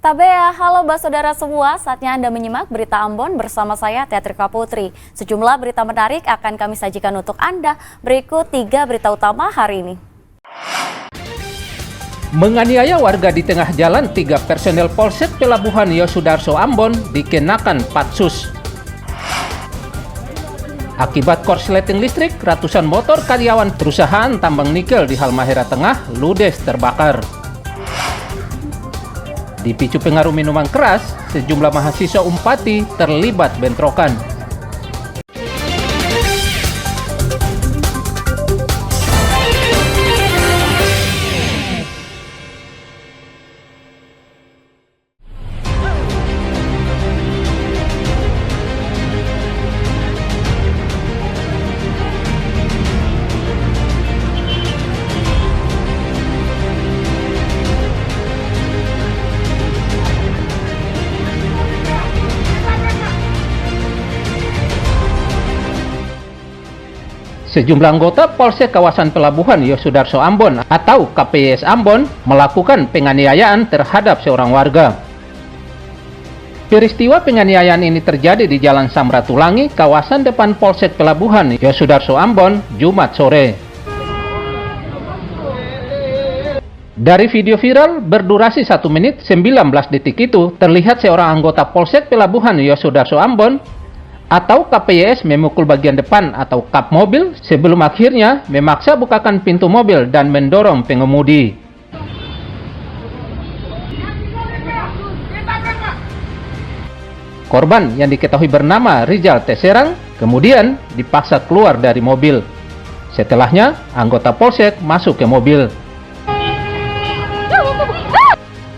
Tabea, halo saudara semua, saatnya Anda menyimak berita Ambon bersama saya Teatrika Putri. Sejumlah berita menarik akan kami sajikan untuk Anda. Berikut 3 berita utama hari ini. Menganiaya warga di tengah jalan, 3 personel Polsek Pelabuhan Yosudarso Ambon dikenakan patsus. Akibat korsleting listrik, ratusan motor karyawan perusahaan tambang nikel di Halmahera Tengah ludes terbakar. Dipicu pengaruh minuman keras, sejumlah mahasiswa Umpati terlibat bentrokan. Sejumlah anggota Polsek Kawasan Pelabuhan Yosudarso Ambon atau KPYS Ambon melakukan penganiayaan terhadap seorang warga. Peristiwa penganiayaan ini terjadi di Jalan Samratulangi, kawasan depan Polsek Pelabuhan Yosudarso Ambon, Jumat sore. Dari video viral berdurasi 1 menit 19 detik itu, terlihat seorang anggota Polsek Pelabuhan Yosudarso Ambon atau KPYS memukul bagian depan atau kap mobil sebelum akhirnya memaksa bukakan pintu mobil dan mendorong pengemudi. Korban yang diketahui bernama Rizal Teserang kemudian dipaksa keluar dari mobil. Setelahnya, anggota Polsek masuk ke mobil.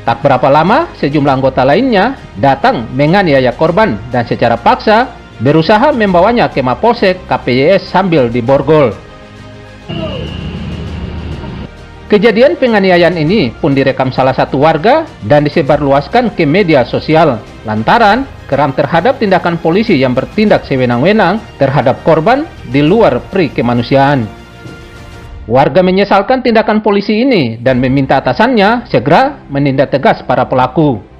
Tak berapa lama, sejumlah anggota lainnya datang menganiaya korban dan secara paksa berusaha membawanya ke Mapolsek KPYS sambil diborgol. Kejadian penganiayaan ini pun direkam salah satu warga dan disebarluaskan ke media sosial lantaran geram terhadap tindakan polisi yang bertindak sewenang-wenang terhadap korban di luar pri kemanusiaan. Warga menyesalkan tindakan polisi ini dan meminta atasannya segera menindak tegas para pelaku.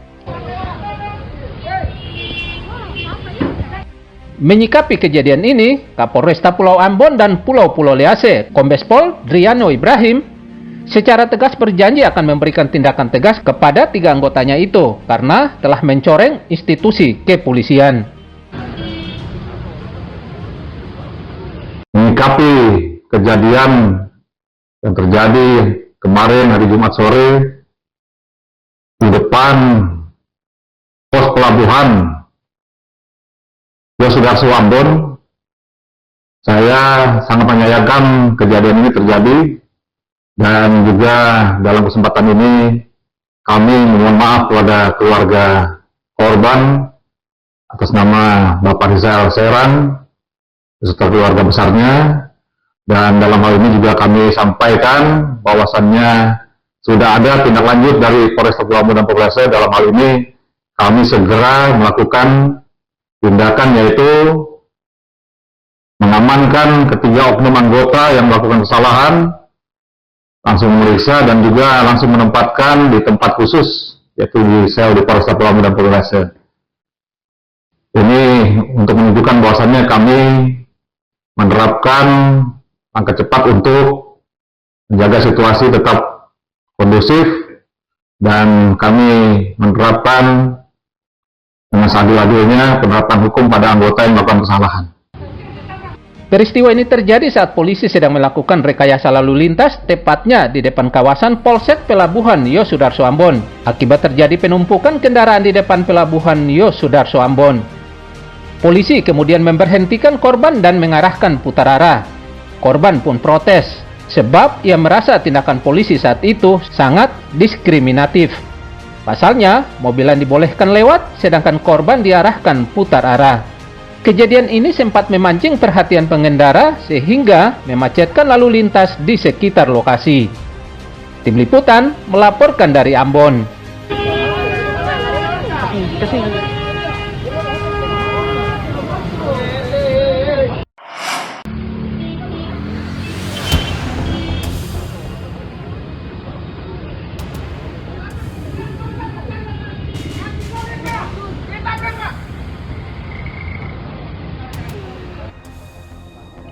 Menyikapi kejadian ini, Kapolresta Pulau Ambon dan Pulau Lease, Kombes Pol Driano Ibrahim, secara tegas berjanji akan memberikan tindakan tegas kepada 3 anggotanya itu karena telah mencoreng institusi kepolisian. Menyikapi kejadian yang terjadi kemarin hari Jumat sore di depan pos pelabuhan Yosudarso Ambon, saya sangat menyayangkan kejadian ini terjadi dan juga dalam kesempatan ini kami mohon maaf kepada keluarga korban atas nama Bapak Rizal Serang beserta keluarga besarnya, dan dalam hal ini juga kami sampaikan bahwasannya sudah ada tindak lanjut dari Polresta Pulau Ambon dan Polres. Dalam hal ini kami segera melakukan tindakan yaitu mengamankan ketiga oknum anggota yang melakukan kesalahan, langsung memeriksa dan juga langsung menempatkan di tempat khusus yaitu di sel di Polresta Pulau Ambon dan Polres. Ini untuk menunjukkan bahwasannya kami menerapkan langkah cepat untuk menjaga situasi tetap kondusif dan kami menerapkan dengan seadil-adilnya penerapan hukum pada anggota yang melakukan kesalahan. Peristiwa ini terjadi saat polisi sedang melakukan rekayasa lalu lintas tepatnya di depan kawasan Polsek Pelabuhan Yosudarso Ambon. Akibat terjadi penumpukan kendaraan di depan Pelabuhan Yosudarso Ambon. Polisi kemudian memberhentikan korban dan mengarahkan putar arah. Korban pun protes sebab ia merasa tindakan polisi saat itu sangat diskriminatif. Pasalnya, mobil yang dibolehkan lewat, sedangkan korban diarahkan putar arah. Kejadian ini sempat memancing perhatian pengendara sehingga memacetkan lalu lintas di sekitar lokasi. Tim Liputan melaporkan dari Ambon.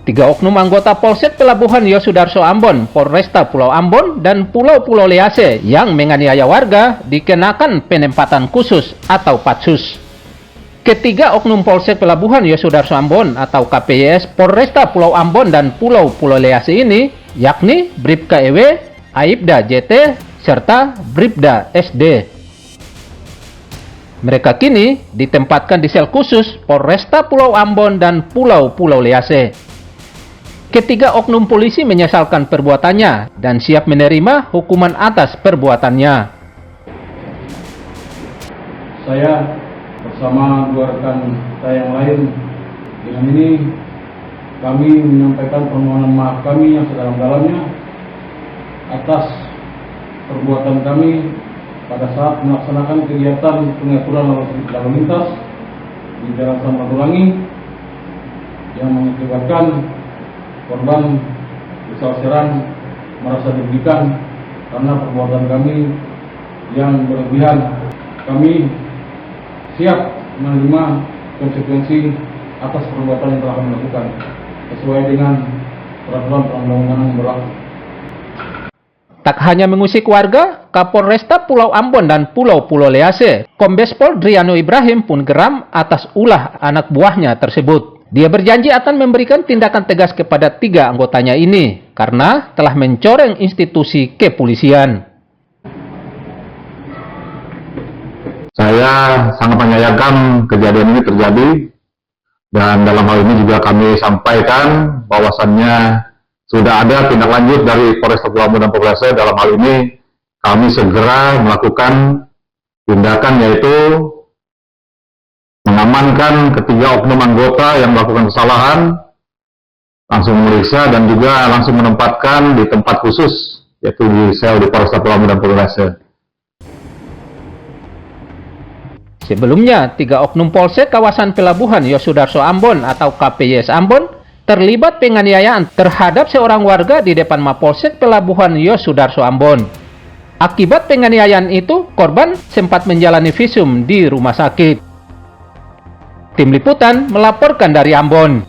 Tiga oknum anggota Polsek Pelabuhan Yosudarso Ambon, Polresta Pulau Ambon, dan Pulau-Pulau Lease yang menganiaya warga dikenakan penempatan khusus atau patsus. Ketiga oknum Polsek Pelabuhan Yosudarso Ambon atau KPYS Polresta Pulau Ambon dan Pulau-Pulau Lease ini yakni Bribka EW, Aibda JT, serta Bribda SD. Mereka kini ditempatkan di sel khusus Polresta Pulau Ambon dan Pulau-Pulau Lease. Ketiga oknum polisi menyesalkan perbuatannya dan siap menerima hukuman atas perbuatannya. Saya bersama dua rekan saya yang lain, dengan ini kami menyampaikan permohonan maaf kami yang sedalam-dalamnya atas perbuatan kami pada saat melaksanakan kegiatan pengaturan lalu lintas di Jalan Samratulangi yang mengakibatkan korban besar-besaran merasa dirugikan karena perbuatan kami yang berlebihan. Kami siap menerima konsekuensi atas perbuatan yang telah kami lakukan sesuai dengan peraturan perundang-undangan yang berlaku. Tak hanya mengusik warga, Kapolresta Pulau Ambon dan Pulau-Pulau Lease, Kombes Pol Driano Ibrahim pun geram atas ulah anak buahnya tersebut. Dia berjanji akan memberikan tindakan tegas kepada tiga anggotanya ini karena telah mencoreng institusi kepolisian. Saya sangat menyayangkan kejadian ini terjadi, dan dalam hal ini juga kami sampaikan bahwasannya sudah ada tindak lanjut dari Polresta Pulau Ambon dan Pulau Lease. Dalam hal ini kami segera melakukan tindakan, yaitu mengamankan ketiga oknum anggota yang melakukan kesalahan, langsung memeriksa dan juga langsung menempatkan di tempat khusus, yaitu di sel di Polresta Pulau Ambon dan Pulau Lease. Sebelumnya, tiga oknum Polsek kawasan Pelabuhan Yosudarso Ambon atau KPYS Ambon terlibat penganiayaan terhadap seorang warga di depan Mapolsek Pelabuhan Yosudarso Ambon. Akibat penganiayaan itu, korban sempat menjalani visum di rumah sakit. Tim Liputan melaporkan dari Ambon.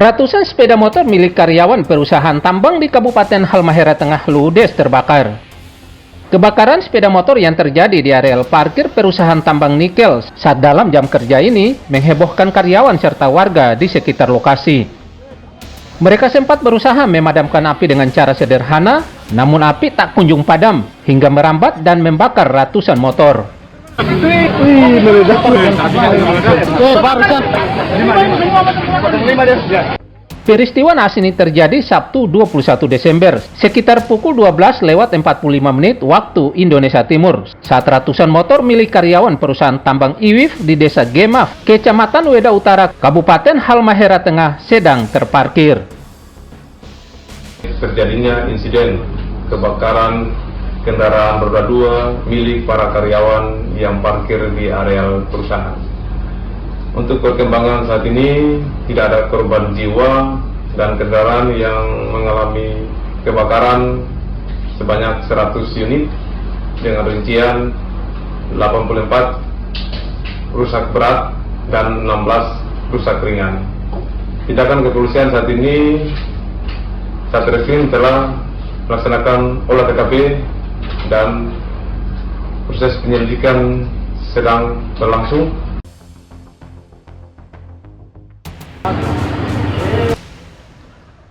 Ratusan sepeda motor milik karyawan perusahaan tambang di Kabupaten Halmahera Tengah ludes terbakar. Kebakaran sepeda motor yang terjadi di areal parkir perusahaan tambang nikel saat dalam jam kerja ini menghebohkan karyawan serta warga di sekitar lokasi. Mereka sempat berusaha memadamkan api dengan cara sederhana, namun api tak kunjung padam hingga merambat dan membakar ratusan motor. Peristiwa naas ini terjadi Sabtu 21 Desember sekitar pukul 12:45 waktu Indonesia Timur saat ratusan motor milik karyawan perusahaan tambang IWIF di Desa Gemaf, Kecamatan Weda Utara, Kabupaten Halmahera Tengah sedang terparkir. Terjadinya insiden kebakaran kendaraan roda 2 milik para karyawan yang parkir di areal perusahaan. Untuk perkembangan saat ini tidak ada korban jiwa dan kendaraan yang mengalami kebakaran sebanyak 100 unit dengan rincian 84 rusak berat dan 16 rusak ringan. Tindakan kepolisian saat ini, Satreskrim telah melaksanakan olah TKP dan proses penyelidikan sedang berlangsung.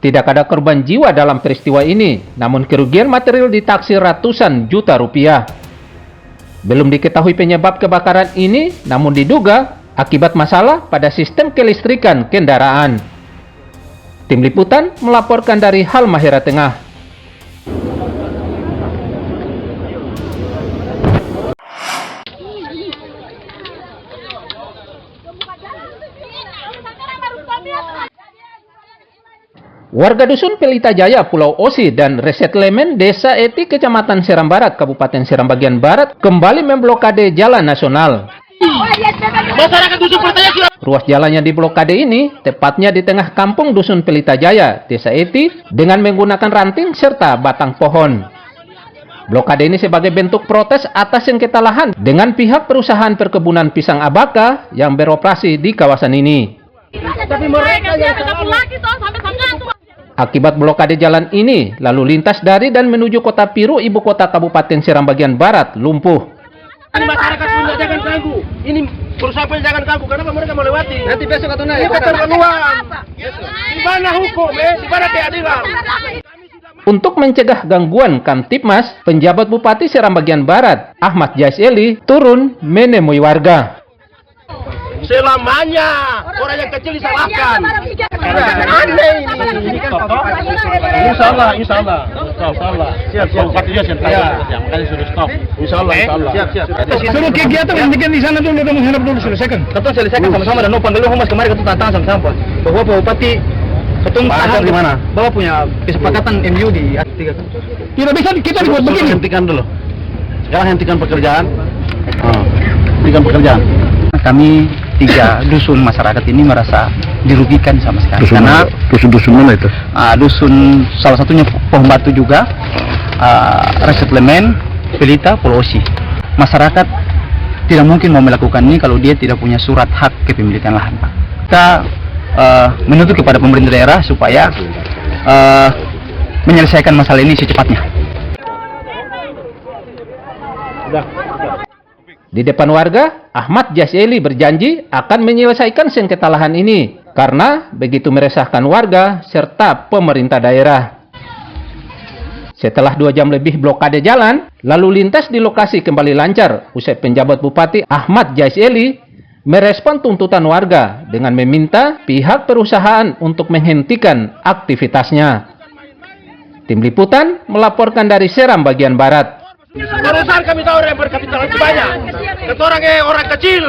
Tidak ada korban jiwa dalam peristiwa ini, namun kerugian material ditaksir ratusan juta rupiah. Belum diketahui penyebab kebakaran ini, namun diduga akibat masalah pada sistem kelistrikan kendaraan. Tim Liputan melaporkan dari Halmahera Tengah. Warga Dusun Pelita Jaya, Pulau Osi, dan Resettlement Desa Eti, Kecamatan Seram Barat, Kabupaten Seram bagian Barat, kembali memblokade jalan nasional. Ruas jalannya di blokade ini, tepatnya di tengah kampung Dusun Pelita Jaya, Desa Eti, dengan menggunakan ranting serta batang pohon. Blokade ini sebagai bentuk protes atas sengketa lahan dengan pihak perusahaan perkebunan pisang Abaka yang beroperasi di kawasan ini. Akibat blokade jalan ini, lalu lintas dari dan menuju Kota Piru, ibu kota Kabupaten Seram bagian Barat, lumpuh. Ini masyarakat pun jangan ganggu. Ini perusahaan pun jangan ganggu. Kenapa mereka melewati? Nanti besok atau nanti. Ini keterlaluan. Di mana hukum? Di mana keadilan? Untuk mencegah gangguan Kamtipmas, penjabat Bupati Seram bagian Barat, Ahmad Jaiseli, turun menemui warga. Selamanya orang yang kecil disalahkan. Aneh ini. Insya Allah. Siap. Makanya suruh stop. Insya Allah. Siap. Suruh kegiatan hentikan di sana dulu dan menghadap dulu selesaikan. Kita selesaikan sama-sama dan panggil humas kemarin kita tantang sama-sama. Bahwa Pak Bupati Pak di mana? Bapak punya kesepakatan MU di A3. Tidak bisa kita dibuat begini. Hentikan dulu. Sekarang hentikan pekerjaan. Hentikan pekerjaan. Kami 3 dusun masyarakat ini merasa dirugikan sama sekali. Dusun mana itu? Dusun salah satunya Pohon Batu juga, Resettlement, Pelita, Pulau Osi. Masyarakat tidak mungkin mau melakukan ini kalau dia tidak punya surat hak kepemilikan lahan, Pak. Kita menuntut kepada pemerintah daerah supaya menyelesaikan masalah ini secepatnya. Di depan warga, Ahmad Jaiseli berjanji akan menyelesaikan sengketa lahan ini karena begitu meresahkan warga serta pemerintah daerah. Setelah 2 jam lebih blokade jalan, lalu lintas di lokasi kembali lancar usai penjabat Bupati Ahmad Jaiseli merespon tuntutan warga dengan meminta pihak perusahaan untuk menghentikan aktivitasnya. Tim Liputan melaporkan dari Seram bagian Barat. Perusahaan kami tahu yang berkapitalisasi banyak. Orang kecil.